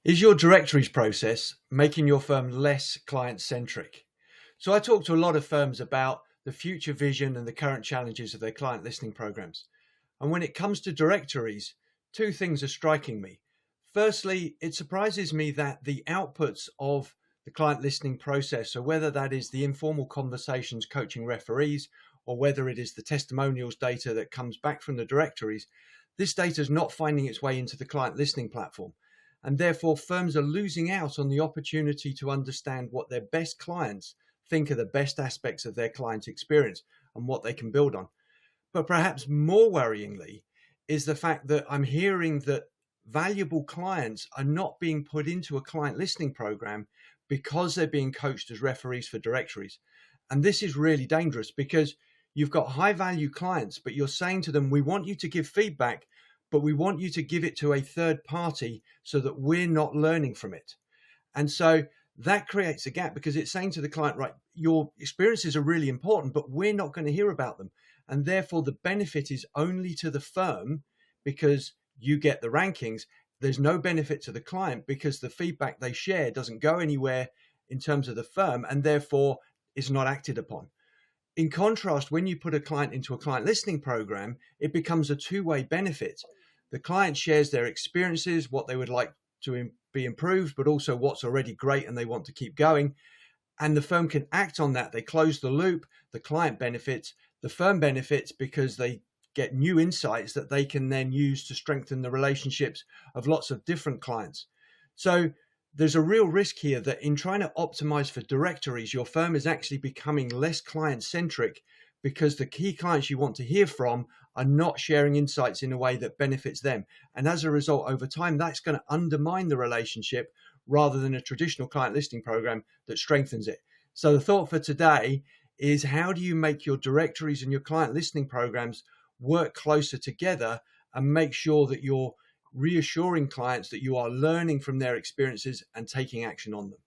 Is your directories process making your firm less client-centric? So I talk to a lot of firms about the future vision and the current challenges of their client listening programs. And when it comes to directories, two things are striking me. Firstly, it surprises me that the outputs of the client listening process, so whether that is the informal conversations coaching referees or whether it is the testimonials data that comes back from the directories, this data is not finding its way into the client listening platform. And therefore, firms are losing out on the opportunity to understand what their best clients think are the best aspects of their client experience and what they can build on. But perhaps more worryingly is the fact that I'm hearing that valuable clients are not being put into a client listening program because they're being coached as referees for directories. And this is really dangerous because you've got high value clients, but you're saying to them, we want you to give feedback, but we want you to give it to a third party so that we're not learning from it. And so that creates a gap because it's saying to the client, right, your experiences are really important, but we're not going to hear about them. And therefore the benefit is only to the firm because you get the rankings. There's no benefit to the client because the feedback they share doesn't go anywhere in terms of the firm and therefore is not acted upon. In contrast, when you put a client into a client listening program, it becomes a two-way benefit. The client shares their experiences, what they would like to be improved, but also what's already great and they want to keep going. And the firm can act on that. They close the loop, the client benefits, the firm benefits because they get new insights that they can then use to strengthen the relationships of lots of different clients. So there's a real risk here that in trying to optimize for directories, your firm is actually becoming less client-centric because the key clients you want to hear from are not sharing insights in a way that benefits them. And as a result, over time, that's going to undermine the relationship rather than a traditional client listening program that strengthens it. So the thought for today is, how do you make your directories and your client listening programs work closer together and make sure that you're reassuring clients that you are learning from their experiences and taking action on them?